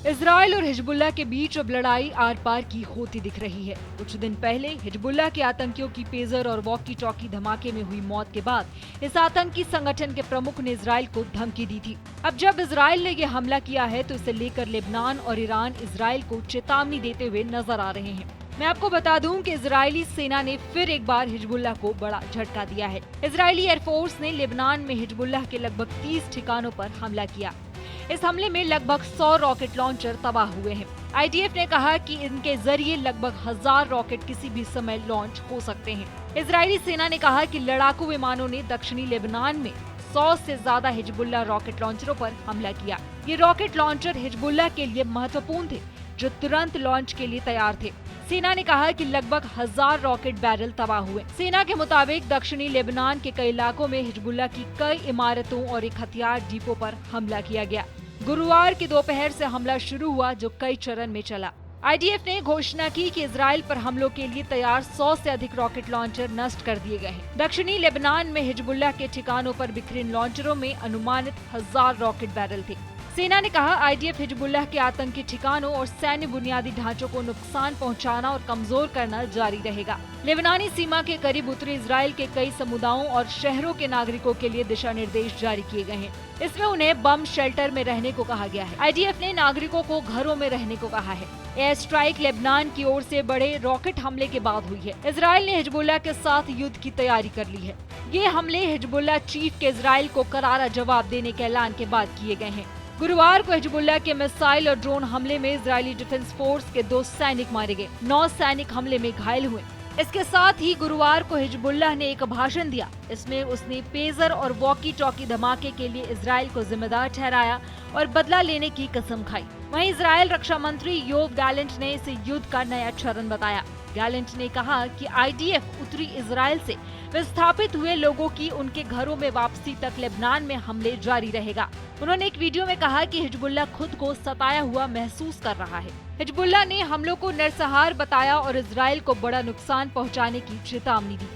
Israel और Hezbollah के बीच अब लड़ाई आर पार की होती दिख रही है। कुछ दिन पहले हिजबुल्लाह के आतंकियों की पेजर और वॉकी टॉकी धमाके में हुई मौत के बाद इस आतंकी संगठन के प्रमुख ने इजराइल को धमकी दी थी। अब जब इजराइल ने ये हमला किया है तो इसे लेकर लेबनान और ईरान इजराइल को चेतावनी देते हुए नजर आ रहे हैं। मैं आपको बता दूं कि इजरायली सेना ने फिर एक बार हिजबुल्लाह को बड़ा झटका दिया है। इजरायली एयरफोर्स ने लेबनान में हिजबुल्लाह के लगभग 30 ठिकानों पर हमला किया। इस हमले में लगभग 100 रॉकेट लॉन्चर तबाह हुए हैं। आईडीएफ ने कहा कि इनके जरिए लगभग 1000 रॉकेट किसी भी समय लॉन्च हो सकते हैं। इजरायली सेना ने कहा कि लड़ाकू विमानों ने दक्षिणी लेबनान में 100 से ज्यादा हिजबुल्लाह रॉकेट लॉन्चरों पर हमला किया। ये रॉकेट लॉन्चर हिजबुल्लाह के लिए महत्वपूर्ण थे, जो तुरंत लॉन्च के लिए तैयार थे। सेना ने कहा कि लगभग 1000 रॉकेट बैरल तबाह हुए। सेना के मुताबिक दक्षिणी लेबनान के कई इलाकों में हिजबुल्लाह की कई इमारतों और एक हथियार डिपो पर हमला किया गया। गुरुवार की दोपहर से हमला शुरू हुआ, जो कई चरण में चला। आईडीएफ ने घोषणा की कि इजराइल पर हमलों के लिए तैयार 100 से अधिक रॉकेट लॉन्चर नष्ट कर दिए गए हैं। दक्षिणी लेबनान में हिजबुल्लाह के ठिकानों पर बिखरे इन लॉन्चरों में अनुमानित 1000 रॉकेट बैरल थे। सेना ने कहा आईडीएफ हिजबुल्लाह के आतंकी ठिकानों और सैन्य बुनियादी ढांचों को नुकसान पहुंचाना और कमजोर करना जारी रहेगा। लेबनानी सीमा के करीब उत्तरी इजराइल के कई समुदायों और शहरों के नागरिकों के लिए दिशा निर्देश जारी किए गए हैं। इसमें उन्हें बम शेल्टर में रहने को कहा गया है। आईडीएफ ने नागरिकों को घरों में रहने को कहा है। एयर स्ट्राइक लेबनान की ओर से बड़े रॉकेट हमले के बाद हुई है। इजराइल ने हिजबुल्लाह के साथ युद्ध की तैयारी कर ली है। ये हमले हिजबुल्लाह चीफ के इजराइल को करारा जवाब देने के ऐलान के बाद किए गए हैं। गुरुवार को हिजबुल्लाह के मिसाइल और ड्रोन हमले में इजरायली डिफेंस फोर्स के 2 सैनिक मारे गए, 9 सैनिक हमले में घायल हुए। इसके साथ ही गुरुवार को हिजबुल्लाह ने एक भाषण दिया। इसमें उसने पेजर और वॉकी टॉकी धमाके के लिए इजराइल को जिम्मेदार ठहराया और बदला लेने की कसम खाई। वहीं इजराइल रक्षा मंत्री योव गैलेंट ने इसे युद्ध का नया चरण बताया। गैलेंट ने कहा कि आईडीएफ उत्तरी इजराइल से विस्थापित हुए लोगों की उनके घरों में वापसी तक लेबनान में हमले जारी रहेगा। उन्होंने एक वीडियो में कहा कि हिजबुल्लाह खुद को सताया हुआ महसूस कर रहा है। हिजबुल्लाह ने हमलों को नरसंहार बताया और इजराइल को बड़ा नुकसान पहुंचाने की चेतावनी दी।